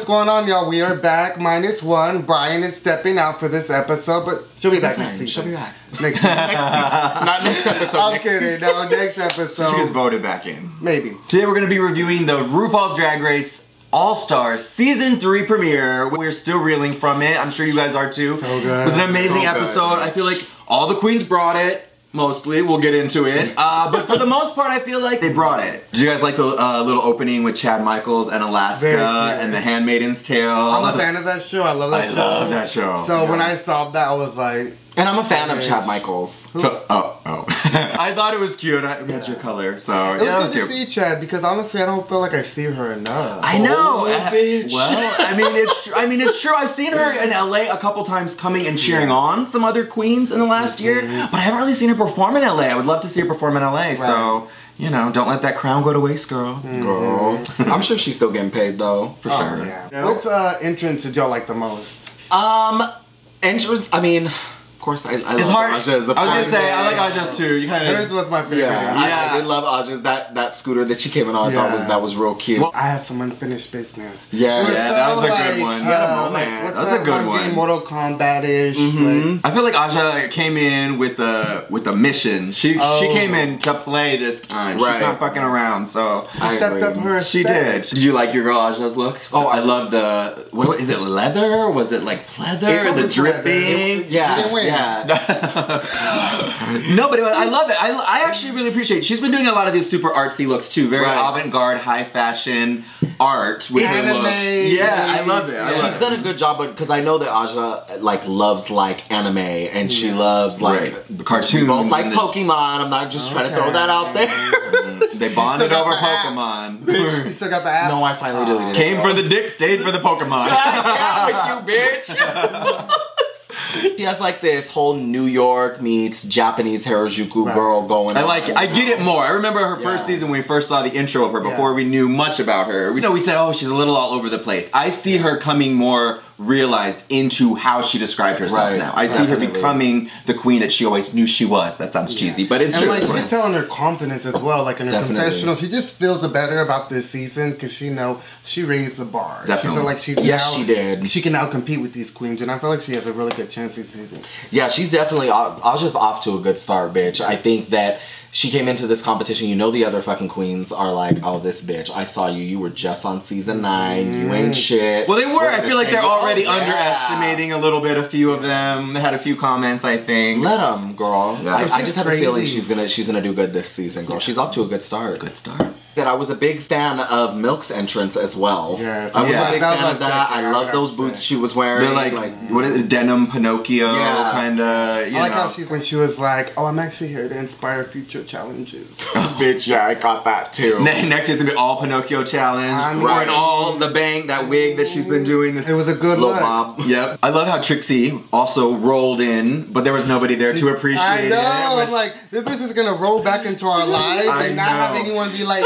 what's going on, y'all? We are back, -1. Brian is stepping out for this episode, but she'll be back next season. She'll be back. Next season. Not next episode. I'm kidding. No, next episode. She gets voted back in. Maybe. Today we're going to be reviewing the RuPaul's Drag Race All-Stars Season 3 premiere. We're still reeling from it. I'm sure you guys are too. So good. It was an amazing episode. I feel like all the queens brought it. Mostly, we'll get into it. But for the most part, I feel like they brought it. Did you guys like the little opening with Chad Michaels and Alaska and The Handmaid's Tale? I'm a fan of that show. I love that show. I love that show. So when I saw that, I was like... And I'm a fan of Chad Michaels. I thought it was cute. That's your color, so it was good to see Chad because honestly, I don't feel like I see her enough. I know, bitch. Well, I mean, it's true. I've seen her in LA a couple times coming and cheering on some other queens in the last year, but I haven't really seen her perform in LA. I would love to see her perform in LA. Right. So, you know, don't let that crown go to waste, girl. Girl. I'm sure she's still getting paid though, for sure. Yeah. What entrance did y'all like the most? Entrance. I mean. Of course, I love Aja's. I was gonna say, I like Aja's too. You kind of. Hers was my favorite. Yeah, I love Aja's. That scooter that she came in on, I thought that was real cute. Well, I have some unfinished business. Yeah, that was a good one. That was a good one. Mortal Kombat-ish. I feel like Aja came in with a mission. She came in to play this time. She's not fucking around. So she stepped up her. She did. Did you like your girl Aja's look? Oh, I love the. What is it? Leather? Was it like pleather? The dripping? Yeah. No, but I love it. I actually really appreciate it. She's been doing a lot of these super artsy looks too. Very avant-garde, high fashion art with her looks. Yeah, I love it. She's done a good job, because I know that Aja loves anime and she loves cartoons. Both like Pokemon. I'm not just trying to throw that out there. They bonded over Pokemon. Bitch, you still got the app? No, I finally deleted it. Came for the dick, stayed for the Pokemon. Yeah, with you, bitch. She has this whole New York meets Japanese Harajuku girl going on. I get it more. I remember her first season when we first saw the intro of her before we knew much about her. We said, oh, she's a little all over the place. I see her coming more realized into how she described herself now. I see her becoming the queen that she always knew she was. That sounds cheesy, but it's true. And you can tell in her confidence as well, in her confessional, she just feels better about this season because she raised the bar. Definitely. She feel like she's she did. She can now compete with these queens, and I feel like she has a really good chance this season. Yeah, she's definitely. I was just off to a good start, bitch. I think that she came into this competition. The other fucking queens are like, oh, this bitch. I saw you. You were just on season 9. You ain't shit. Well, they were. I feel like they're already underestimating a little bit. A few of them. They had a few comments, I think. Let them, girl. Yeah. I just have a feeling she's gonna do good this season, girl. She's off to a good start. Good start. That I was a big fan of Milk's entrance as well. Yes, I was a big fan of that. I love those boots she was wearing. They're what is it, denim Pinocchio kind of. I like how when she was like, "Oh, I'm actually here to inspire future challenges." Bitch, yeah, I got that too. Next year's gonna be all Pinocchio challenge. Wearing all the bang, that wig that she's been doing. It was a good look. Bob. Yep. I love how Trixie also rolled in, but there was nobody there to appreciate it. I know. I'm like, this bitch is gonna roll back into our lives and not have anyone be like.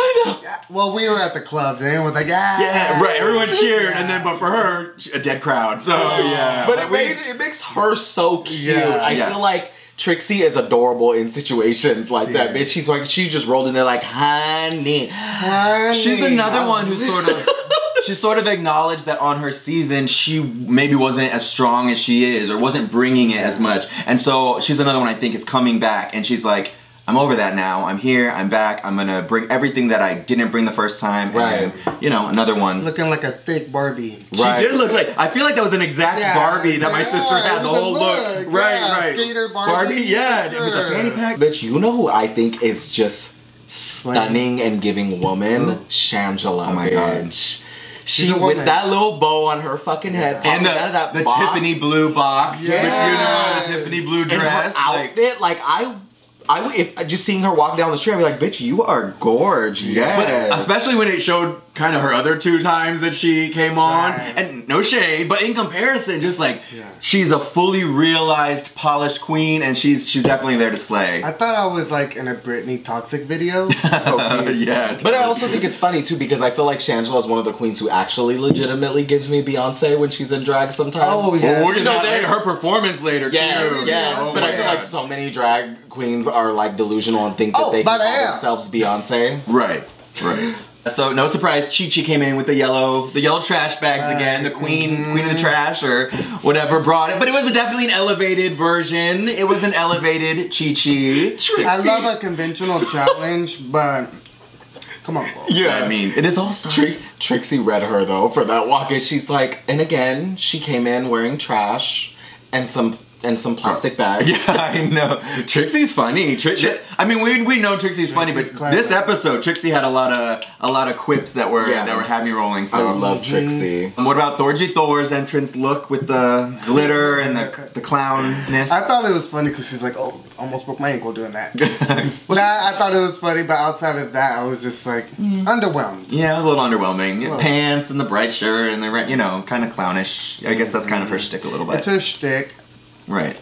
Well, we were at the clubs and everyone was like, yeah, right. Everyone cheered, and then, but for her, a dead crowd. So but it makes her so cute. I feel like Trixie is adorable in situations like that. Bitch, she just rolled in there like, honey. She's another one who she sort of acknowledged that on her season, she maybe wasn't as strong as she is, or wasn't bringing it as much. And so she's another one I think is coming back, and she's like, I'm over that now. I'm here. I'm back. I'm gonna bring everything that I didn't bring the first time. Right. And, another one. Looking like a thick Barbie. She did look like. I feel like that was an exact Barbie that my sister had. The whole look. Right. Skater Barbie. Yeah. With the fanny pack. Bitch, you know who I think is just stunning and giving woman? Shangela. Oh my god. She with that little bow on her fucking head, and the Tiffany blue box. Yeah. With, the Tiffany blue dress. And her outfit, if just seeing her walk down the street, I'd be like, bitch, you are gorgeous. Yes. But especially when it showed kind of her other 2 times that she came on. And no shade, but in comparison, just she's a fully realized, polished queen, and she's definitely there to slay. I thought I was in a Britney Toxic video. Yeah. Totally. But I also think it's funny too, because I feel like Shangela is one of the queens who actually legitimately gives me Beyonce when she's in drag sometimes. Oh yeah. Well, we're gonna her performance later too. Yes. Oh, but I feel like so many drag queens are delusional and think that they can call themselves Beyonce. Right. So no surprise, Chi-Chi came in with the yellow trash bags again. The queen of the trash or whatever brought it, but it was definitely an elevated version. It was an elevated Chi-Chi. I love a conventional challenge, but come on, bro. Yeah, I mean, it is all stars. Trixie read her though for that walk-in. She's like, and again, she came in wearing trash and some plastic bags. Yeah, I know. Trixie's funny. I mean, we know Trixie's funny, but this episode, Trixie had a lot of quips that were had me rolling. So I love Trixie. What about Thorgy Thor's entrance look with the glitter and the clownness? I thought it was funny because she's like, oh, almost broke my ankle doing that. I thought it was funny, but outside of that, I was just like underwhelmed. Yeah, a little underwhelming. Pants and the bright shirt and the kind of clownish. I guess that's kind of her shtick a little bit. It's her shtick. Right.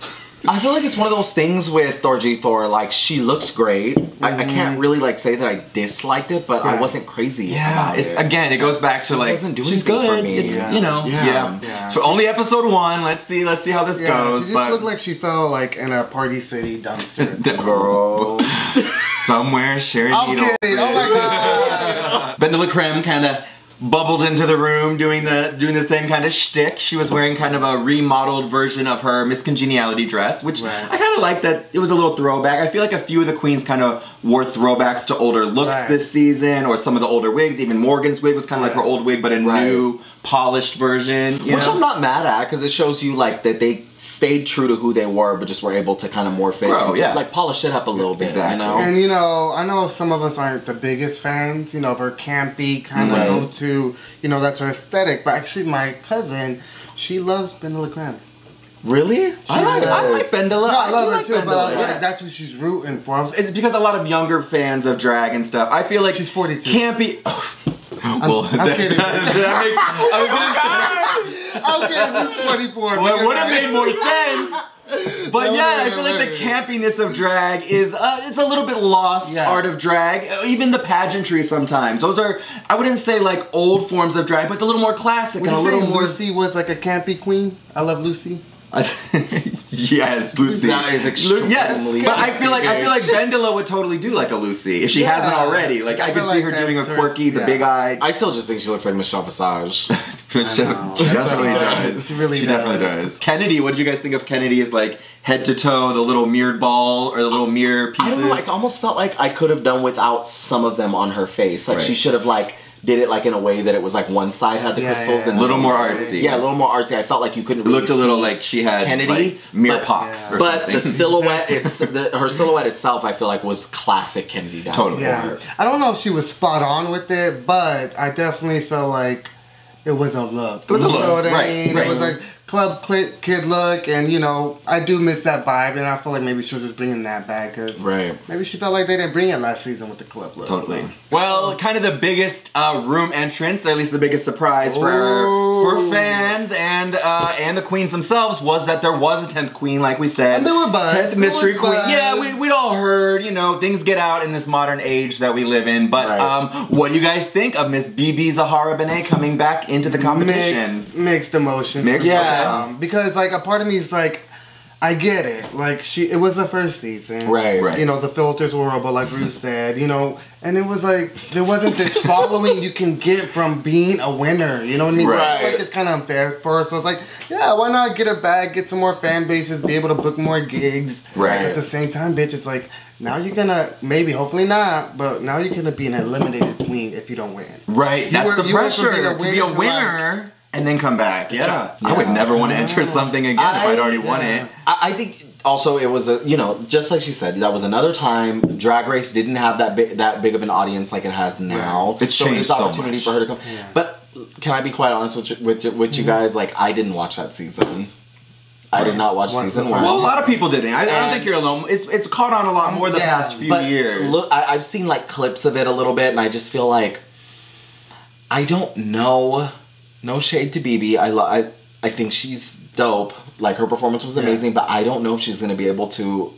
I feel like it's one of those things with Thorgy Thor, like, she looks great. I can't really, like, say that I disliked it, but I wasn't crazy about it. Again, it goes back to, like, she's good. For me. It's, you know, So only episode 1. Let's see how this goes. She just looked like she fell, like, in a Party City dumpster. Girl. Somewhere sharing needles. I'm kidding. Oh, my God. Ben de la Creme kind of bubbled into the room doing the same kind of shtick. She was wearing kind of a remodeled version of her Miss Congeniality dress, which I kind of like that it was a little throwback. I feel like a few of the queens kind of wore throwbacks to older looks this season, or some of the older wigs. Even Morgan's wig was kind of like her old wig, but a new polished version. Which I'm not mad at, because it shows you like that they stayed true to who they were, but just were able to kind of morph it, and like polish it up a little bit. Exactly. You know? And you know, I know some of us aren't the biggest fans, you know, of her campy kind of go to, you know, that's her aesthetic. But actually, my cousin, she loves Ben de la Creme. Really? I like Ben de la. No, I love her like too, but like, that's who she's rooting for. It's because a lot of younger fans of drag and stuff. I feel like she's 42. Campy. I'm kidding. I'm kidding. She's 24. Well, would have made more sense. But I feel like the campiness of drag is it's a little bit lost art of drag. Even the pageantry sometimes. Those are, I wouldn't say like old forms of drag, but a little more classic and a little more. Lucy was like a campy queen. I love Lucy. Yes, Lucy. That is extremely. Yes, but I feel like Bendela would totally do like a Lucy if she hasn't already. Like I could see her doing a quirky, the big eye. I still just think she looks like Michelle Visage. She definitely does. She definitely does. Kennedy, what did you guys think of Kennedy as like head to toe, the little mirrored ball or the little mirror pieces? I don't know. I almost felt like I could have done without some of them on her face. Like she should have like did it like in a way that it was like one side had the crystals and a little more artsy. Yeah, a little more artsy. I felt like you couldn't really looked a little like she had Kennedy like mirror pox or but something. The silhouette, her silhouette itself, I feel like was classic Kennedy down. Totally. Yeah. I don't know if she was spot on with it, but I definitely felt like it was a look. It was a look. You know what I mean? Right. It was like club kid look, and you know, I do miss that vibe, and I feel like maybe she was just bringing that back because maybe she felt like they didn't bring it last season with the club look. Totally. So. Well, kind of the biggest room entrance, or at least the biggest surprise for fans and the queens themselves was that there was a 10th queen, like we said. And there were buzz. 10th mystery queen. Yeah, we'd all heard, you know, things get out in this modern age that we live in. But what do you guys think of Miss BB Zahara Benet coming back into the competition? Mixed emotions. Mixed? Yeah. Because like a part of me is like, I get it. Like it was the first season. Right. You know, the filters were horrible, like Ruth said, you know, and it was like, there wasn't this following you can get from being a winner. You know what I mean? Right. So I feel like it's kind of unfair for her. So it's like, yeah, why not get her back, get some more fan bases, be able to book more gigs. Right. At the same time, bitch, it's like, now you're gonna, maybe, hopefully not, but now you're gonna be an eliminated queen if you don't win. Right. That's the pressure to be a winner. And then come back, I would never want to enter something again if I'd already won it. I think also it was you know, just like she said, that was another time Drag Race didn't have that big of an audience like it has now. It's changed so opportunity for her to come. Yeah. But can I be quite honest with you guys? Like I didn't watch that season. I did not watch season 1. Well, a lot of people didn't. I don't think you're alone. It's caught on a lot more the past few years. Look, I've seen like clips of it a little bit, and I just feel like I don't know. No shade to BB. I think she's dope. Like her performance was amazing, but I don't know if she's gonna be able to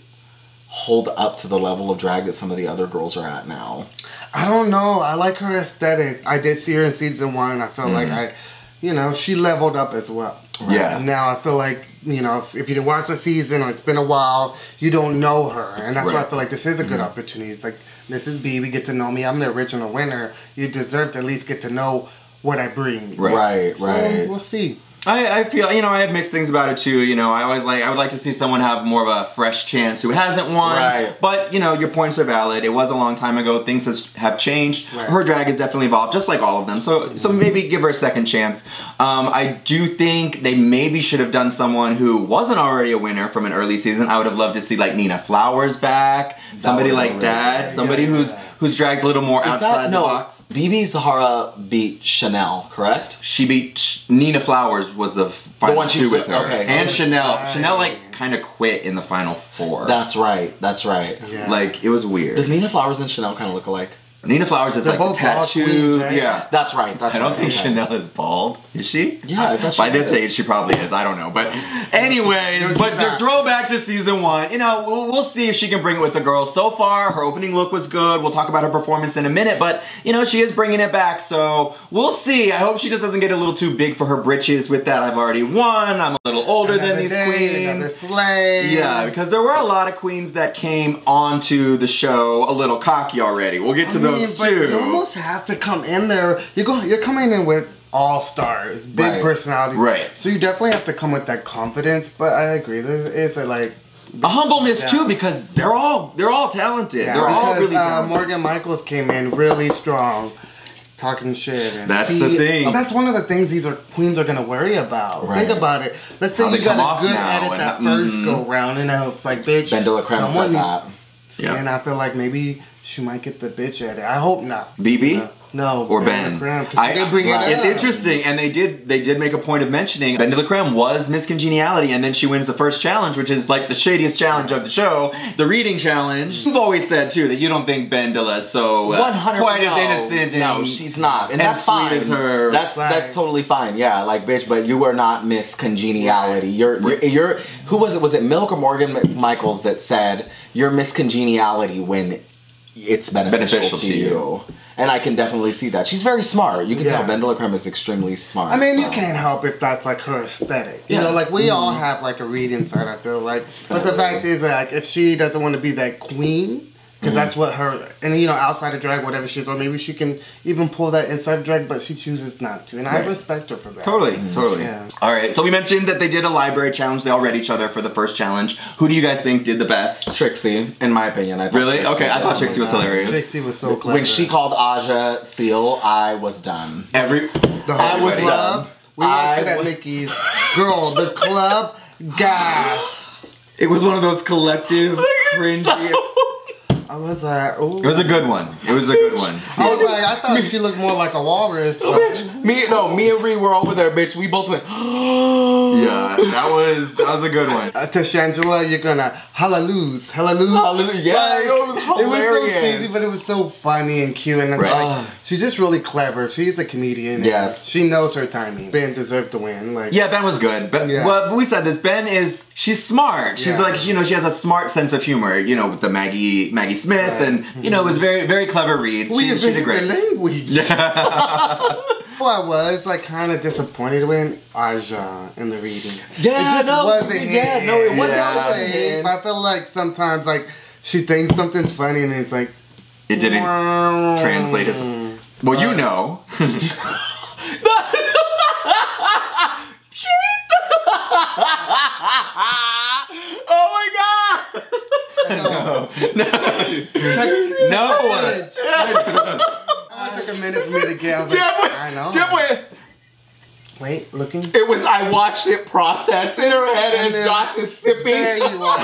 hold up to the level of drag that some of the other girls are at now. I don't know. I like her aesthetic. I did see her in season 1. I felt like you know, she leveled up as well. Right? Yeah. Now I feel like you know, if you didn't watch the season or it's been a while, you don't know her. And that's why I feel like this is a good opportunity. It's like, this is B, we get to know me. I'm the original winner. You deserve to at least get to know what I bring. Right. So we'll see. I feel, you know, I have mixed things about it too. You know, I would like to see someone have more of a fresh chance who hasn't won. Right. But, you know, your points are valid. It was a long time ago. Things have changed. Right. Her drag has definitely evolved, just like all of them. So maybe give her a second chance. I do think they maybe should have done someone who wasn't already a winner from an early season. I would have loved to see like Nina Flowers back. Somebody like that. Somebody who's dragged a little more outside the box. BB Zahara beat Chanel, correct? She beat Nina Flowers was the final one two with her. Okay. And Chanel. Right. Chanel like kind of quit in the final 4. That's right. Yeah. Like it was weird. Does Nina Flowers and Chanel kind of look alike? Nina Flowers is like tattooed. Right? Yeah. That's right. I don't think Chanel is bald. Is she? Yeah, I bet by this age she probably is. I don't know. But anyways, but to throw back to season 1, you know, we'll see if she can bring it with the girls. So far, her opening look was good. We'll talk about her performance in a minute, but you know, she is bringing it back. So we'll see. I hope she just doesn't get a little too big for her britches with that. I've already won. I'm a little older than these queens. Another slay. Yeah, because there were a lot of queens that came onto the show a little cocky already. We'll get to those too. You almost have to come in there. You're coming in with all stars, big personalities. Right. So you definitely have to come with that confidence. But I agree. It's a humbleness too, because they're all talented. Yeah, they're all really talented. Morgan Michaels came in really strong, talking shit. And that's the thing. That's one of the things these queens are gonna worry about. Right. Think about it. Let's say you got a good edit that first go round, and now it's like, bitch, someone needs that. Yeah. And I feel like maybe she might get the bitch edit. I hope not. BB? No. Or Ben. It's interesting, and they did make a point of mentioning Ben de la Creme was Miss Congeniality, and then she wins the first challenge, which is like the shadiest challenge of the show, the reading challenge. You've always said too that you don't think Ben de la so 100 quite as innocent. No, she's not, and that's sweet fine. As her. That's totally fine. Yeah, like bitch, but you are not Miss Congeniality. You're who was it? Was it Milk or Morgan Michaels that said you're Miss Congeniality when it's beneficial to you? And I can definitely see that. She's very smart. You can tell Ben de la Creme is extremely smart. I mean, you can't help if that's like her aesthetic. You know, like we all have like a reading side, I feel like. But the fact is, like, if she doesn't want to be that queen, because that's what her, and you know, outside of drag, whatever she is, or maybe she can even pull that inside of drag, but she chooses not to. And I respect her for that. Totally. Yeah. All right, so we mentioned that they did a library challenge. They all read each other for the first challenge. Who do you guys think did the best? Trixie, in my opinion. Really? Okay, I thought Trixie was hilarious. Trixie was so clever. When she called Aja Seal, I was done. I was loved. We went to that Mickey's. Girl, the club, gas. It was one of those collective, cringy... I was like, ooh. It was a good one. It was a good one. I was like, I thought she looked more like a walrus. But me and Ree were over there, bitch. We both went, yeah, that was a good one. To Shangela, you're gonna hallelujah. Hallelujah. Yeah, like, it was hilarious. It was so cheesy, but it was so funny and cute. And it's like, she's just really clever. She's a comedian. Yes. She knows her timing. Ben deserved to win. Like, yeah, Ben was good. But well, we said this. Ben she's smart. She's like, you know, she has a smart sense of humor. You know, with the Maggie Smith, and you know, it was very, very clever reads. We she did great. The language. Yeah. Well, I was like kind of disappointed when Aja in the reading. Yeah, it just wasn't. Yeah, no, it wasn't. I feel like sometimes like she thinks something's funny and it's like it didn't translate as well. You know. Oh my god! No. I took a minute for me to get. I was like, I know. Wait, looking. It was. I watched it process in her head as Josh is sipping. There you are.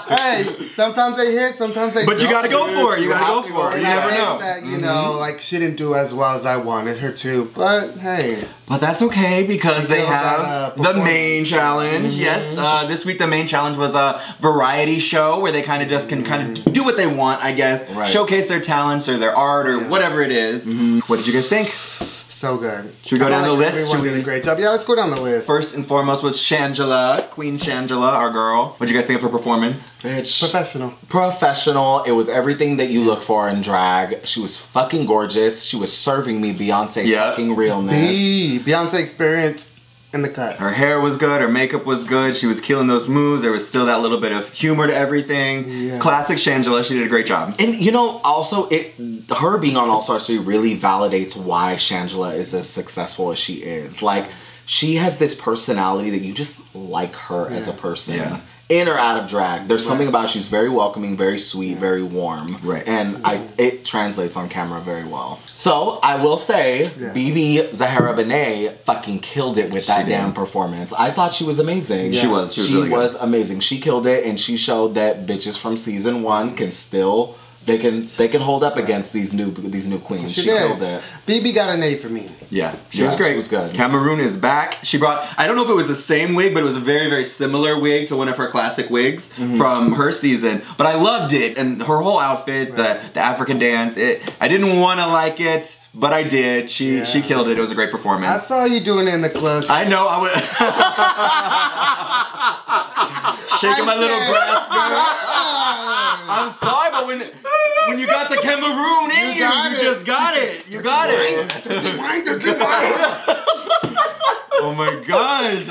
Hey, sometimes they hit, sometimes they. But you gotta go for it. You gotta go for it. You never know. That, you know, like she didn't do as well as I wanted her to. But hey. But that's okay because they have the main challenge. Yes, this week the main challenge was a variety show where they kind of just can kind of do what they want, I guess. Right. Showcase their talents or their art or whatever it is. What did you guys think? So good. Should we go down the list? Everyone did a great job. Yeah, let's go down the list. First and foremost was Shangela, Queen Shangela, our girl. What did you guys think of her performance? Bitch. Professional. It was everything that you look for in drag. She was fucking gorgeous. She was serving me Beyonce fucking realness. The Beyonce experience in the cut. Her hair was good, her makeup was good, she was killing those moves, there was still that little bit of humor to everything. Yeah. Classic Shangela, she did a great job. And you know, also, her being on All Stars 3 really validates why Shangela is as successful as she is. Like, she has this personality that you just like her as a person. Yeah. In or out of drag. There's something about she's very welcoming, very sweet, very warm. Right. And it translates on camera very well. So, I will say, BB Zahara Benet fucking killed it with that damn performance. I thought she was amazing. She was really good. Amazing. She killed it, and she showed that bitches from season 1 can still... They can hold up against these new queens. She killed it. BB got an A for me. Yeah, she was great. She was good. Cameroon is back. She brought, I don't know if it was the same wig, but it was a very, very similar wig to one of her classic wigs from her season. But I loved it, and her whole outfit, the African dance. I didn't want to like it, but I did. She killed it. It was a great performance. I saw you doing it in the club. I know. I was shaking my little breast, girl. I'm sorry, but when you got the Cameroon in you just got it. You got it. Oh my gosh.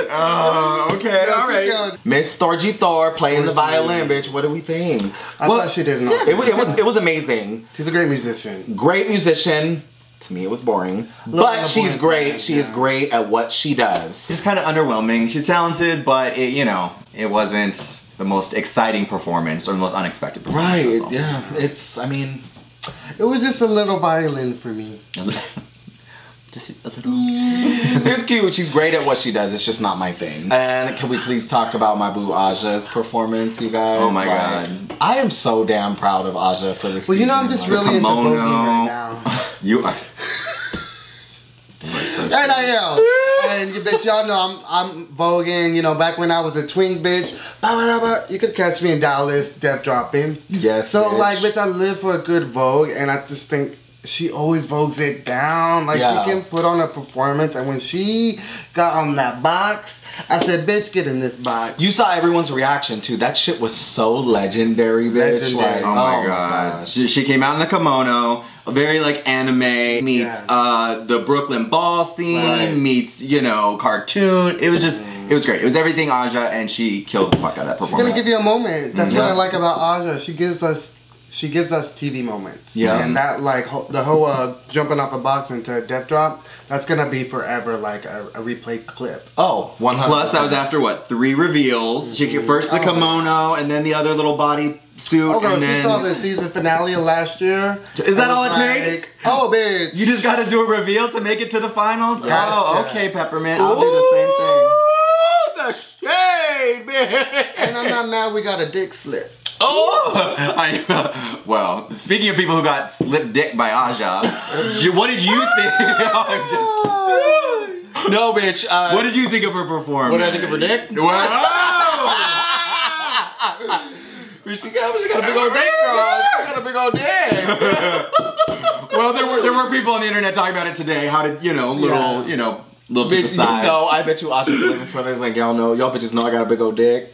Okay, all right. Miss Thorgy Thor playing the violin, bitch. What do we think? I thought she did an awesome It was amazing. She's a great musician. Great musician. To me, it was boring. But she's great. She is great at what she does. Just kind of underwhelming. She's talented, but it wasn't the most exciting performance or the most unexpected performance. Right, yeah. It was just a little violin for me. Just a little. It's cute. She's great at what she does. It's just not my thing. And can we please talk about my boo Aja's performance, you guys? Oh my god. I am so damn proud of Aja for this season. You know, I'm just really into voguing right now. You are. And I am. And you bitch, y'all know I'm voguing, you know, back when I was a twink bitch. You could catch me in Dallas, death dropping. Yes, so, bitch. like, bitch, I live for a good vogue, and I just think she always vogues it down. Like, she can put on a performance, and when she got on that box, I said, bitch, get in this box. You saw everyone's reaction, too. That shit was so legendary, bitch. Legendary. Like, oh my god. She came out in the kimono, very like anime, meets the Brooklyn ball scene, meets, you know, cartoon. It was just, it was great. It was everything Aja, and she killed the fuck out of that performance. She's gonna give you a moment. That's what I like about Aja. She gives us TV moments. Yeah. And that, like, the whole jumping off a box into a death drop, that's gonna be forever, like, a replay clip. Oh, 100%. Plus, that was after, what, 3 reveals? She first the kimono, and then the other little body suit, Oh, girl, and she then... saw the season finale of last year. Is that all it takes? Oh, bitch. You just gotta do a reveal to make it to the finals? Gotcha. Oh, okay, Peppermint. I'll do the same thing. The shade, bitch. And I'm not mad we got a dick slip. Oh! Well, speaking of people who got slipped dick by Aja, what did you think? No, bitch. What did you think of her performance? What did I think of her dick? She got a big old dick, girl. She got a big old dick. Well, there were people on the internet talking about it today. How did, little to the Bitch, side. I bet you Aja's living for this. Like, y'all bitches know I got a big old dick.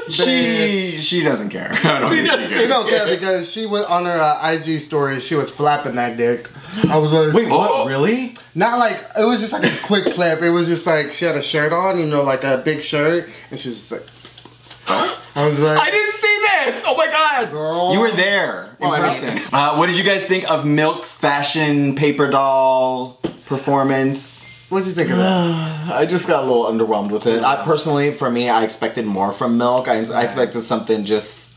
She doesn't care. I don't think She don't care because she was on her IG story. She was flapping that dick. I was like, wait, what? Really? Not like, it was just like a quick clip. It was just like she had a shirt on, like a big shirt, and she was just like, I was like, I didn't see this. Oh my god, girl, you were there in person. What did you guys think of Milk's fashion paper doll performance? What'd you think of that? I just got a little underwhelmed with it. For me, I expected more from Milk. I expected something just...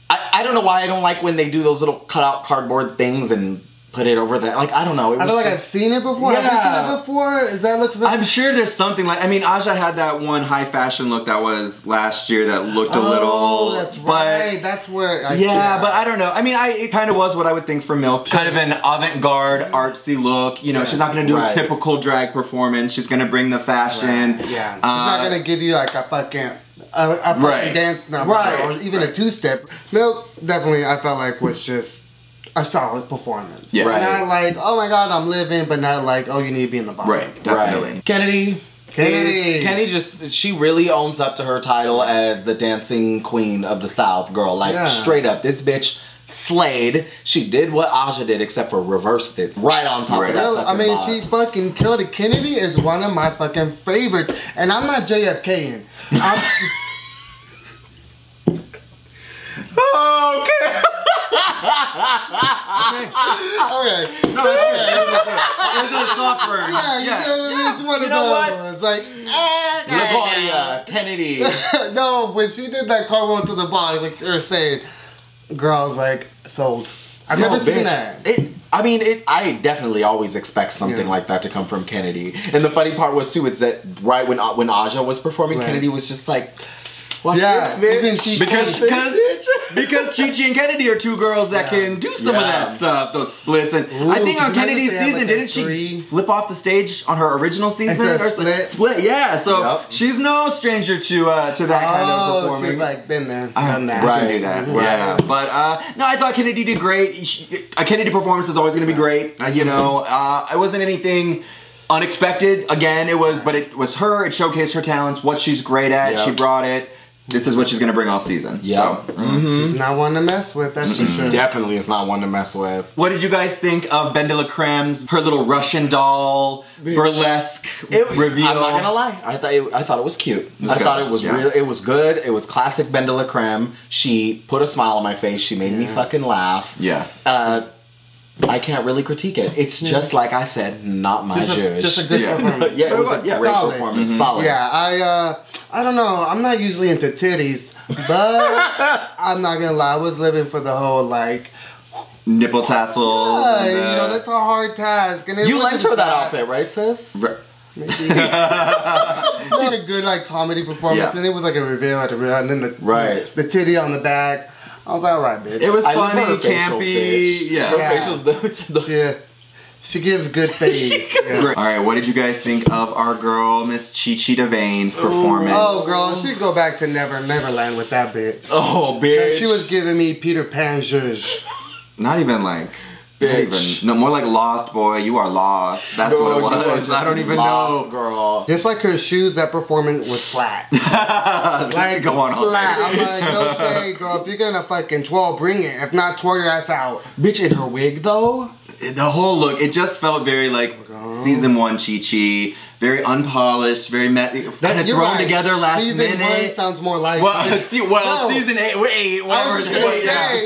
I don't know why I don't like when they do those little cutout cardboard things and put it over there. Like, I don't know. I feel like I've seen it before. Yeah. Have you seen it before? Is that look familiar? I'm sure there's something like... I mean, Aja had that one high fashion look that was last year that looked a little... Oh, that's right. That's where... But I don't know. I mean, it kind of was what I would think for Milk. Kind of an avant-garde, artsy look. She's not going to do a typical drag performance. She's going to bring the fashion. Right. Yeah. She's not going to give you like a fucking... A fucking dance number. Or even a two-step. Milk, definitely, I felt like was just... a solid performance. Yeah. Not like, oh my god, I'm living, but not like, oh, you need to be in the bottom. Right, definitely. Kennedy she really owns up to her title as the dancing queen of the South, girl. Like, straight up, this bitch slayed. She did what Aja did, except for reversed it right on top of that fucking I mean, box. she fucking killed it. Kennedy is one of my fucking favorites, and I'm not JFKing. Okay. Okay. No, it's a soft burn. Yeah, you know what I mean? It's one of those. Like, LaGuardia, Kennedy. no, when she did that car roll to the box, like you're saying, girl, I was like, sold. I've never seen that. I definitely always expect something like that to come from Kennedy. And the funny part was too is that right when Aja was performing, Kennedy was just like, watch this, bitch. Because Chi-Chi and Kennedy are two girls that can do some of that stuff, those splits. And I think on Kennedy's season, didn't she flip off the stage on her original season? Or split, yeah. So she's no stranger to that kind of performing. She's like been there, done that. I can do that. Yeah. But no, I thought Kennedy did great. A Kennedy performance is always going to be great. You know, it wasn't anything unexpected. Again, it was her. It showcased her talents, what she's great at. She brought it. This is what she's gonna bring all season. Yeah. So, She's not one to mess with, that's for sure. Definitely is not one to mess with. what did you guys think of Ben de la Creme's, her little Russian doll burlesque reveal? I'm not gonna lie. I thought it was cute. I thought it was real. It was good. It was classic Ben de la Creme. She put a smile on my face. She made me fucking laugh. Yeah. I can't really critique it. It's just like I said, not my judge. Just a good performance. Yeah, it was a great performance. Solid. Yeah, I don't know. I'm not usually into titties, but I'm not gonna lie. I was living for the whole like nipple tassels. Yeah, you know that's a hard task. And you liked her that outfit, right, sis? Maybe. Not a good like comedy performance, and it was like a reveal at the real, and then the titty on the back. I was like, all right, bitch. It was funny, campy. Her facials, she gives good face. All right, what did you guys think of our girl, Miss Chi-Chi DeVane's performance? Oh, girl, she'd go back to Neverland with that bitch. Oh, bitch. Yeah, she was giving me Peter Pan zhuzh. Not even like... Bitch. No, more like Lost Boy. You are lost. That's what it was. I don't even know. Girl. Just like her shoes, that performance was flat. Like, go on flat. I'm like, no shade, girl. If you're gonna fucking twirl, bring it. If not, twirl your ass out. Bitch, in her wig, though? The whole look, it just felt very like season 1 Chi-Chi. Very unpolished, very kind of thrown together last minute. Season 1 sounds more like season 8, whatever.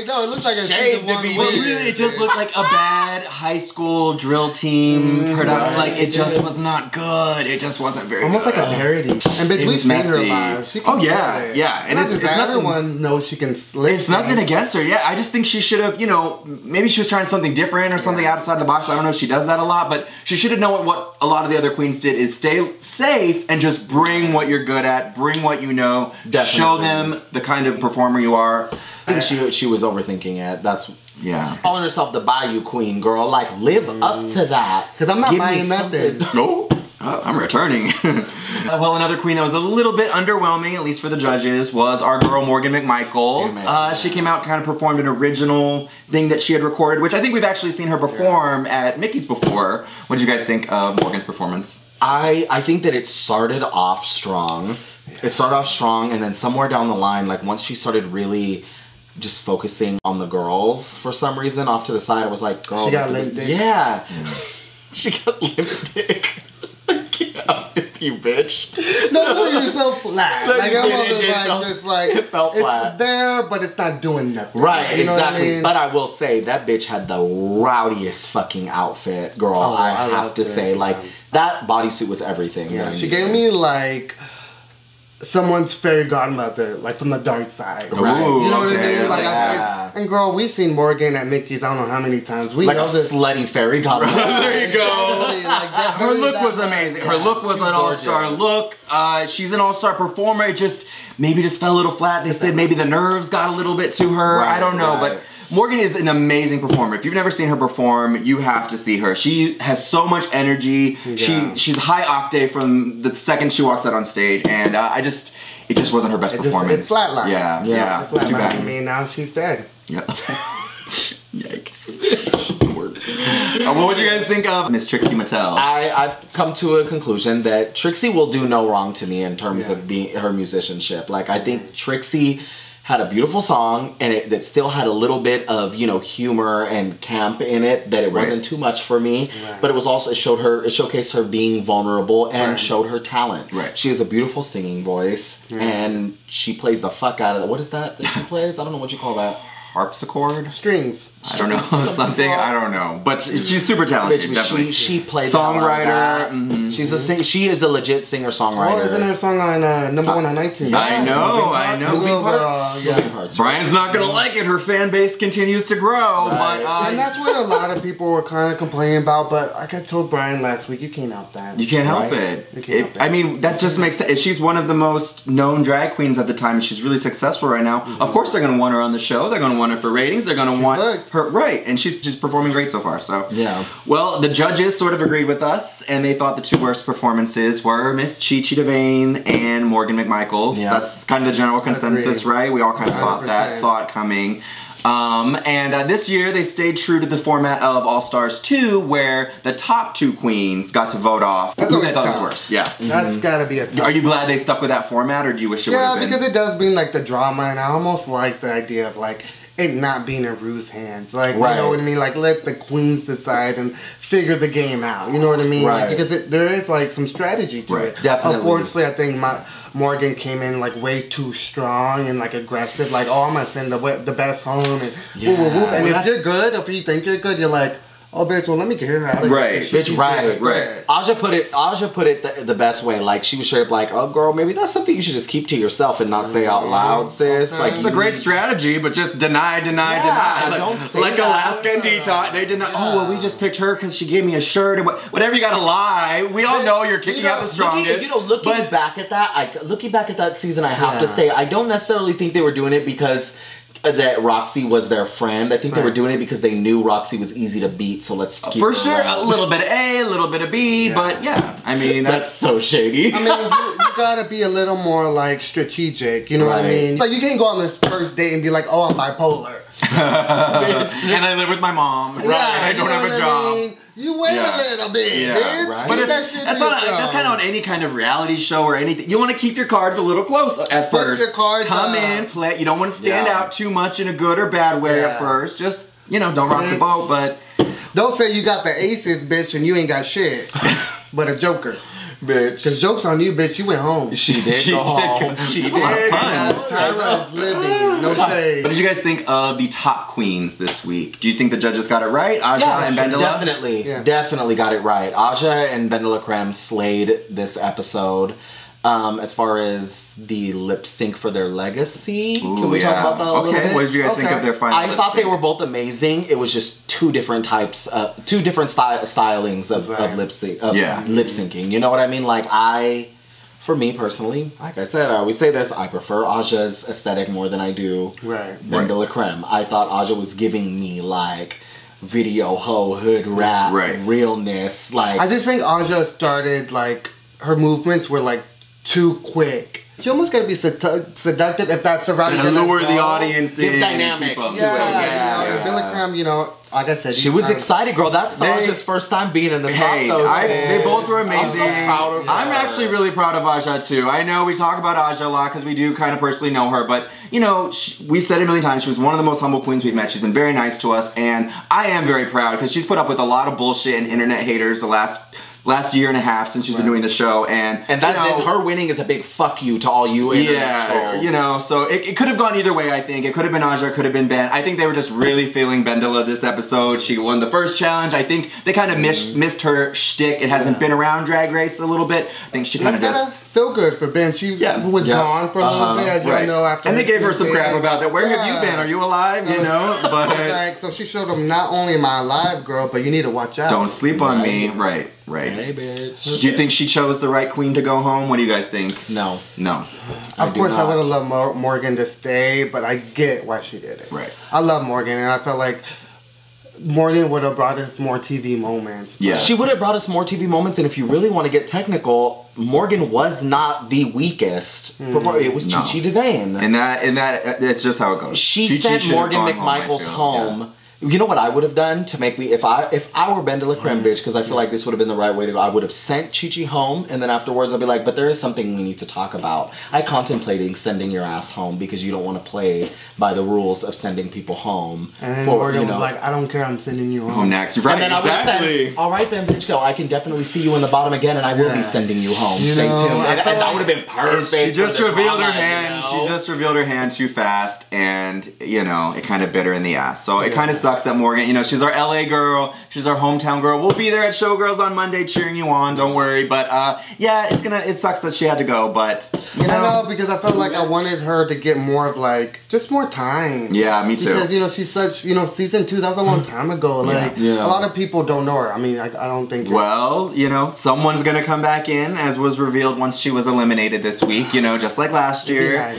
No, it looks like a season 1. Really, it just looked like a bad high school drill team production. Like, it just was not good. It just wasn't very almost good. like a parody. And bitch, we've seen her live. She can yeah. And it's everyone knows she can slip. It's nothing against her. Yeah, I just think she should have, you know, maybe she was trying something different or something outside the box. I don't know if she does that a lot, but she should have known what a lot of the other queens did is stay safe and just bring what you're good at, bring what you know, show them the kind of performer you are. I think she was overthinking it. That's calling herself the Bayou Queen, girl. Like, live up to that. Because I'm not buying nothing. No. I'm returning. Well, another queen that was a little bit underwhelming, at least for the judges, was our girl Morgan McMichaels. She came out, kind of performed an original thing that she had recorded, which I think we've actually seen her perform at Mickey's before. What did you guys think of Morgan's performance? I think that it started off strong. It started off strong, and then somewhere down the line, like once she started really just focusing on the girls for some reason off to the side, I was like, girl. She got limp dick. Yeah. She got limp dick. Get out with you, bitch. No, it felt flat. Like, it felt flat. It's there, but it's not doing nothing. Right, you know exactly. What I mean? But I will say, that bitch had the rowdiest fucking outfit, girl. Oh, I have to say, like, that bodysuit was everything. Yeah, she gave me, like, someone's fairy godmother, like from the dark side. Right. You know what I mean? Like, and girl, we've seen Morgan at Mickey's, I don't know how many times. We like know a slutty fairy godmother. There you go. Her look was amazing. Her look was an all-star look. She's an all-star performer. It just maybe just fell a little flat. They said maybe the nerves got a little bit to her. Right, I don't know, but Morgan is an amazing performer. If you've never seen her perform, you have to see her. She has so much energy. Yeah. She's high octave from the second she walks out on stage, and it just wasn't her best performance. It's flatline. Yeah. It's too bad. I mean, now she's dead. Yeah. Yikes. What would you guys think of Miss Trixie Mattel? I've come to a conclusion that Trixie will do no wrong to me in terms of being her musicianship. Like, I think Trixie had a beautiful song, and that still had a little bit of, you know, humor and camp in it, that it wasn't too much for me. Right. But it was also, it showcased her being vulnerable and showed her talent. Right. She has a beautiful singing voice, and she plays the fuck out of it. What is that she plays? I don't know what you call that. Harpsichord? Strings. I don't know. Something. I don't know. But she's super talented. Definitely. She plays songwriter. She is a legit singer-songwriter. Oh, isn't her song on number one on iTunes? I know. Moving Parts. Brian's not gonna like it. Her fan base continues to grow. Right. But and that's what a lot of people were kind of complaining about. But like I told Brian last week, you can't help that. You can't help it. You can't help it. I mean, that just makes sense. If she's one of the most known drag queens at the time, and she's really successful right now, of course they're gonna want her on the show. They're gonna want her for ratings. They're gonna want her and she's just performing great so far. So yeah. Well, the judges sort of agreed with us, and they thought the two worst performances were Miss Chi Chi DeVayne and Morgan McMichaels. Yeah. That's kind of the general consensus, right? We all kind of 100%. Thought that, saw it coming. And this year they stayed true to the format of All Stars 2, where the top two queens got to vote off who they thought was worse. Yeah, that's gotta be a tough. Are you glad they stuck with that format, or do you wish it would have been? Yeah, because it does bring like the drama, and I almost like the idea of like it not being in Rue's hands. Like, you know what I mean? Like, let the queens decide and figure the game out. You know what I mean? Right. Like, because there is like some strategy to it. Definitely. Unfortunately, I think Morgan came in like way too strong and like aggressive. Like, oh, I'm gonna send the best home and whoop, whoop, whoop. And if you're good, if you think you're good, you're like, oh, bitch, well, let me get her out of here. Right. Bitch, right. Aja put it the best way. Like, she was straight up like, oh, girl, maybe that's something you should just keep to yourself and not say out loud, sis. Like, it's a great strategy, but just deny. Like, don't say like Alaska and Detox, they deny. Oh, well, we just picked her because she gave me a shirt. And whatever you gotta lie. We all know you're kicking out the strongest. Looking back at that season, I have to say, I don't necessarily think they were doing it because that Roxy was their friend. I think they were doing it because they knew Roxy was easy to beat, so let's keep for sure around. A little bit of A, a little bit of B, but yeah, I mean that's so shady. I mean, you gotta be a little more like strategic, you know what I mean? Like, you can't go on this first date and be like, oh, I'm bipolar. And I live with my mom, and I don't have a job. I mean? You wait a little bit, bitch. Right. But that's kind of on any kind of reality show or anything. You want to keep your cards a little close at first. Put your cards Come in, play. You don't want to stand out too much in a good or bad way at first. Just, don't rock the boat, but... Don't say you got the aces, bitch, and you ain't got shit. But a joker. Bitch. Cause joke's on you, bitch. You went home. She did go home. She did. Tyra's living. No shade. What did you guys think of the top queens this week? Do you think the judges got it right? Aja and Bendela? Definitely got it right. Aja and Bendela Creme slayed this episode. As far as the lip sync for their legacy, can we talk about that a little bit? What did you guys think of their final lip sync? I thought they were both amazing. It was just two different types, two different stylings of lip syncing. You know what I mean? Like for me personally, like I said, I always say this, I prefer Aja's aesthetic more than I do Bendela Creme. I thought Aja was giving me like video ho hood rap realness. Like, I just think Aja started like her movements were like too quick. She almost gotta be seductive if that's surrounding and lure the audience in. Give dynamics. Bendela Creme, like I said, she was excited, girl. That's Aja's first time being in the top. They both were amazing. I'm so proud of her. I'm actually really proud of Aja too. I know we talk about Aja a lot because we do kind of personally know her, but we've said it a million times. She was one of the most humble queens we've met. She's been very nice to us, and I am very proud because she's put up with a lot of bullshit and internet haters the last year and a half since she's been doing the show, and that her winning is a big fuck you to all you internet trolls. So it could have gone either way. I think it could have been Aja, could have been Ben. I think they were just really feeling Bendela this episode. She won the first challenge. I think they kind of missed her shtick. It hasn't been around Drag Race a little bit. I think she kind of just feel good for Ben. She was gone for a little bit, as you know. After and they gave her some crap about that. Where have you been? Are you alive? But so she showed them, not only am I alive, girl, but you need to watch out. Don't sleep on me. Right. Hey, bitch. Do you think she chose the right queen to go home? What do you guys think? No. Of course, I would have loved Morgan to stay, but I get why she did it. Right. I love Morgan, and I felt like Morgan would have brought us more TV moments. Yeah. She would have brought us more TV moments, and if you really want to get technical, Morgan was not the weakest. It was Chi Chi DeVayne. And that's just how it goes. She sent Morgan McMichaels home You know what I would have done to make me, if I were Ben de la Creme, bitch, because I feel like this would have been the right way to go, I would have sent Chi-Chi home, and then afterwards I'd be like, but there is something we need to talk about. I contemplating sending your ass home because you don't want to play by the rules of sending people home. And then Morgan was like, I don't care, I'm sending you home. Home next. Right, and then exactly. I said, all right then, bitch, go. I can definitely see you in the bottom again, and I will be sending you home. Stay tuned. And that would have been perfect. She just revealed her You hand. know? She just revealed her hand too fast, and, you know, it kind of bit her in the ass. So it kind of sucks that Morgan, you know, she's our LA girl. She's our hometown girl. We'll be there at Showgirls on Monday cheering you on. Don't worry. But yeah, it sucks that she had to go. But you know, I know, because I felt like I wanted her to get more of like just more time. Yeah, me too. Because you know she's such, you know, season 2, that was a long time ago. Like a lot of people don't know her. I mean, I don't think. Well, you know, someone's gonna come back in, as was revealed once she was eliminated this week. You know, just like last year.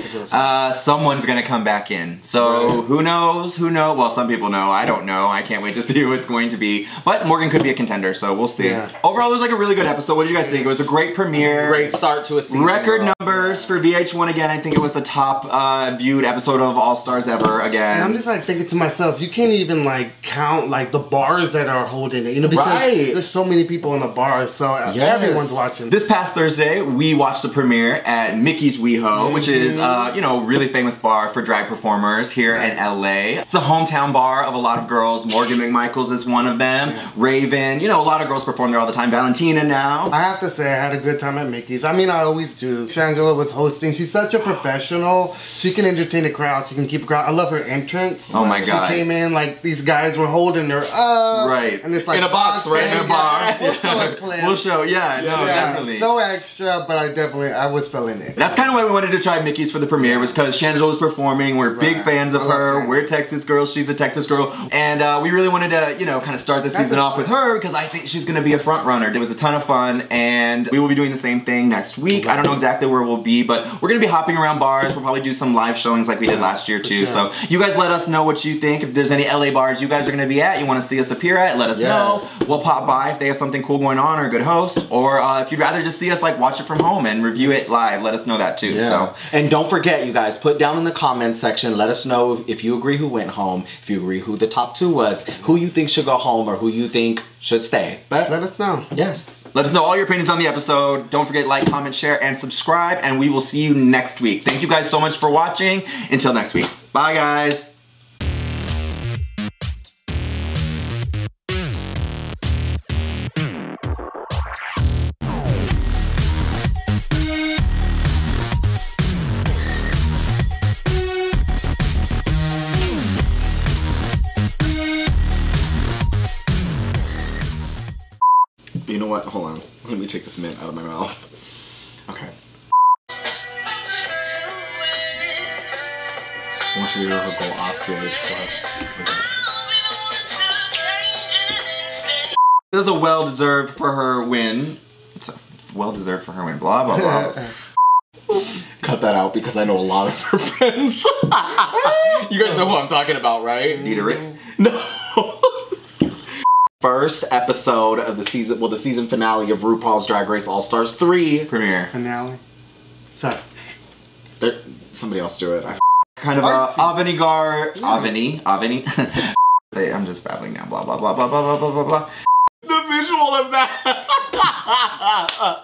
Someone's gonna come back in. So who knows? Who knows? Well, some people know. I don't know. I can't wait to see who it's going to be. But Morgan could be a contender, so we'll see. Yeah. Overall, it was like a really good episode. What did you guys think? It was a great premiere. Great start to a season. Record numbers for VH1 again. I think it was the top viewed episode of All Stars ever again. And I'm just like thinking to myself, you can't even like count like the bars that are holding it, you know, because there's so many people in the bars, so everyone's watching. This past Thursday, we watched the premiere at Mickey's WeHo, which is you know, really famous bar for drag performers here in LA. It's a hometown bar of a lot of girls. Morgan McMichaels is one of them. Raven, you know, a lot of girls perform there all the time. Valentina now. I have to say, I had a good time at Mickey's. I mean, I always do. Shangela was hosting. She's such a professional. She can entertain a crowd. She can keep a crowd. I love her entrance. Oh my God. She came in like these guys were holding her up. Right. And it's like in a box, right? In a box. We'll show a clip. We'll show, definitely. So extra, but I was feeling it. That's kind of why we wanted to try Mickey's for the premiere, was because Shangela was performing. We're big fans of her. We're Texas girls. She's a Texas girl. And we really wanted to, you know, kind of start the season off with her because I think she's going to be a front runner. It was a ton of fun, and we will be doing the same thing next week. I don't know exactly where we'll be, but we're going to be hopping around bars. We'll probably do some live showings like we did last year too. So you guys let us know what you think. If there's any LA bars you guys are going to be at, you want to see us appear at, let us know. We'll pop by if they have something cool going on or a good host, or if you'd rather just see us like watch it from home and review it live, let us know that too. So, and don't forget, you guys, put down in the comments section, let us know if you agree who went home, if you agree who the top 2 was, who you think should go home, or who you think should stay. But let us know. Yes. Let us know all your opinions on the episode. Don't forget to like, comment, share, and subscribe, and we will see you next week. Thank you guys so much for watching. Until next week. Bye, guys. You know what? Hold on. Let me take this mint out of my mouth. Okay. I want you to go off grid flush. This is a well-deserved for her win. It's well-deserved for her win. Blah, blah, blah. Cut that out because I know a lot of her friends. You guys know who I'm talking about, right? Nita Ritz? No. First episode of the season, well, the season finale of RuPaul's Drag Race All Stars 3 premiere. Finale. Sorry. Somebody else do it. Kind of avant-garde. Avani. I'm just babbling now. Blah, blah, blah, blah, blah, blah, blah, blah. The visual of that.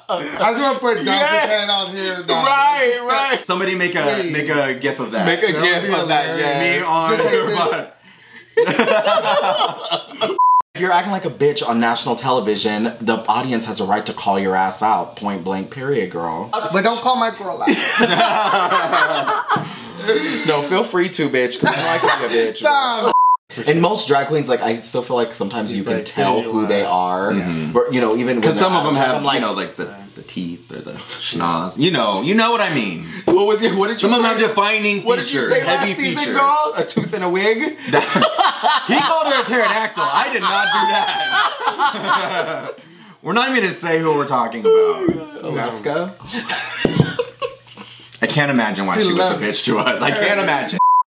I just want to put Johnson's head out here. Now. Right. Somebody make a gif of that. Make a gif of that, Me on your butt. If you're acting like a bitch on national television, the audience has a right to call your ass out. Point blank, period, girl. But don't call my girl out. No, feel free to, bitch, because I like to be a bitch. Stop. And most drag queens, like, I still feel like sometimes you can tell who they are. But, you know, even because some of them have, like, you know, like the teeth or the schnoz. You know what I mean. What did you Some say? of them have defining features. What did you say heavy last season, features. girl? A tooth and a wig? He called her a pterodactyl. I did not do that. We're not even going to say who we're talking about. Alaska? I can't imagine why she was a bitch to us. I can't imagine.